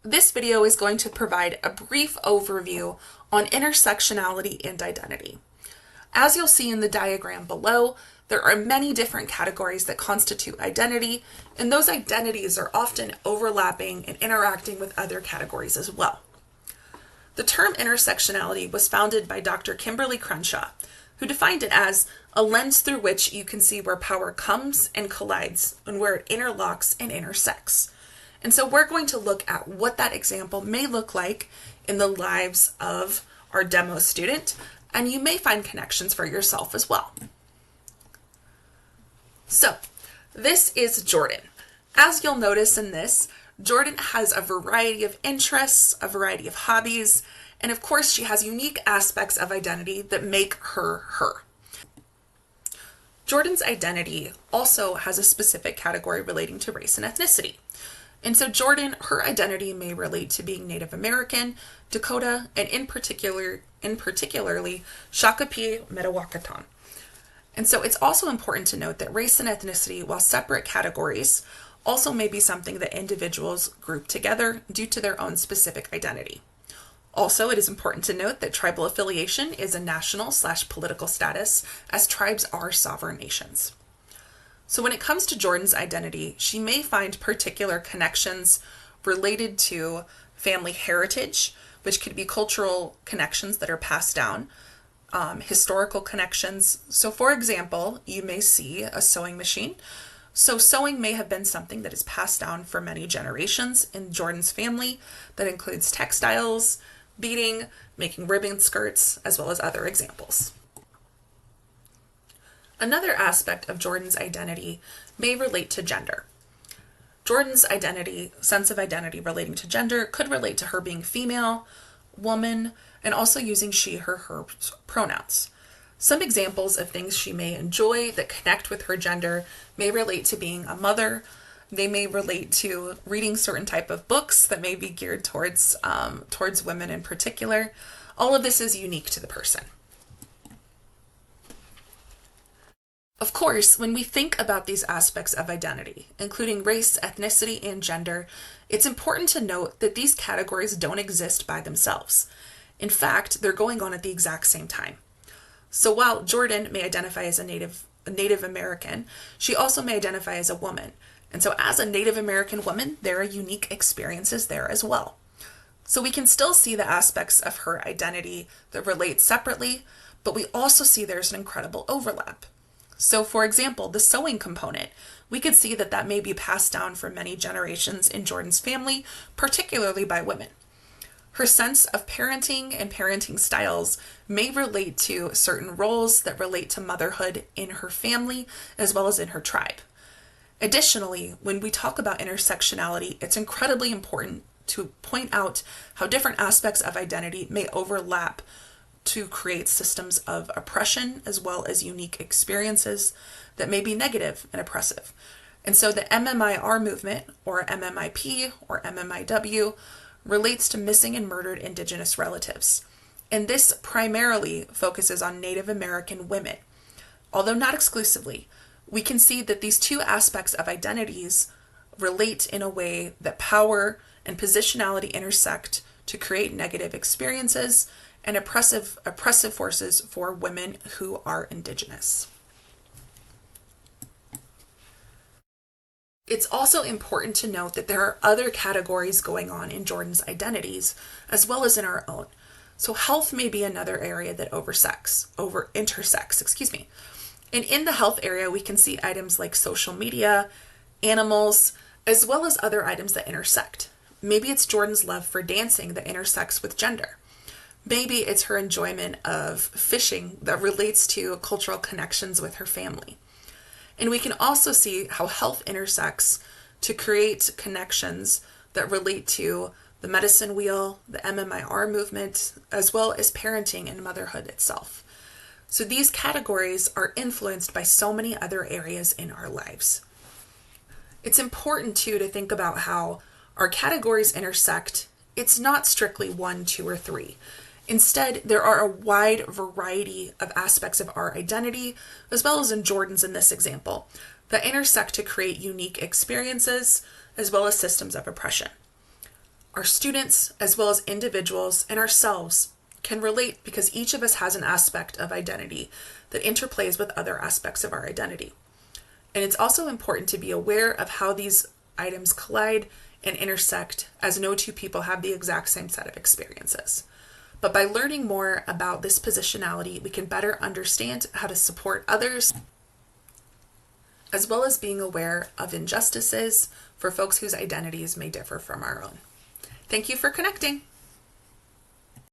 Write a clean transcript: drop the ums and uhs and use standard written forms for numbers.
This video is going to provide a brief overview on intersectionality and identity. As you'll see in the diagram below, there are many different categories that constitute identity, and those identities are often overlapping and interacting with other categories as well. The term intersectionality was founded by Dr. Kimberly Crenshaw, who defined it as a lens through which you can see where power comes and collides and where it interlocks and intersects. And so we're going to look at what that example may look like in the lives of our demo student, and you may find connections for yourself as well. So this is Jordan. As you'll notice in this, Jordan has a variety of interests, a variety of hobbies, and of course she has unique aspects of identity that make her her. Jordan's identity also has a specific category relating to race and ethnicity. And so Jordan, her identity may relate to being Native American, Dakota, and in particularly Shakopee Mdewakanton. And so it's also important to note that race and ethnicity, while separate categories, also may be something that individuals group together due to their own specific identity. Also, it is important to note that tribal affiliation is a national/political status, as tribes are sovereign nations. So when it comes to Jordan's identity, she may find particular connections related to family heritage, which could be cultural connections that are passed down, historical connections. So for example, you may see a sewing machine. So sewing may have been something that is passed down for many generations in Jordan's family. That includes textiles, beading, making ribbon skirts, as well as other examples. Another aspect of Jordan's identity may relate to gender. Jordan's sense of identity relating to gender could relate to her being female, woman, and also using she, her pronouns. Some examples of things she may enjoy that connect with her gender may relate to being a mother. They may relate to reading certain type of books that may be geared towards women in particular. All of this is unique to the person. Of course, when we think about these aspects of identity, including race, ethnicity, and gender, it's important to note that these categories don't exist by themselves. In fact, they're going on at the exact same time. So while Jordan may identify as a Native American, she also may identify as a woman. And so as a Native American woman, there are unique experiences there as well. So we can still see the aspects of her identity that relate separately, but we also see there's an incredible overlap. So for example, the sewing component, we could see that may be passed down for many generations in Jordan's family, particularly by women. Her sense of parenting and parenting styles may relate to certain roles that relate to motherhood in her family as well as in her tribe. Additionally, when we talk about intersectionality, it's incredibly important to point out how different aspects of identity may overlap to create systems of oppression as well as unique experiences that may be negative and oppressive. And so the MMIR movement, or MMIP, or MMIW, relates to missing and murdered Indigenous relatives. And this primarily focuses on Native American women. Although not exclusively, we can see that these two aspects of identities relate in a way that power and positionality intersect to create negative experiences and oppressive forces for women who are Indigenous. It's also important to note that there are other categories going on in Jordan's identities as well as in our own. So health may be another area that intersects. And in the health area, we can see items like social media, animals, as well as other items that intersect. Maybe it's Jordan's love for dancing that intersects with gender. Maybe it's her enjoyment of fishing that relates to cultural connections with her family. And we can also see how health intersects to create connections that relate to the medicine wheel, the MMIR movement, as well as parenting and motherhood itself. So these categories are influenced by so many other areas in our lives. It's important too to think about how our categories intersect. It's not strictly 1, 2, or 3. Instead, there are a wide variety of aspects of our identity, as well as in Jordan's in this example, that intersect to create unique experiences, as well as systems of oppression. Our students, as well as individuals and ourselves, can relate because each of us has an aspect of identity that interplays with other aspects of our identity. And it's also important to be aware of how these items collide and intersect, as no two people have the exact same set of experiences. But by learning more about this positionality, we can better understand how to support others, as well as being aware of injustices for folks whose identities may differ from our own. Thank you for connecting.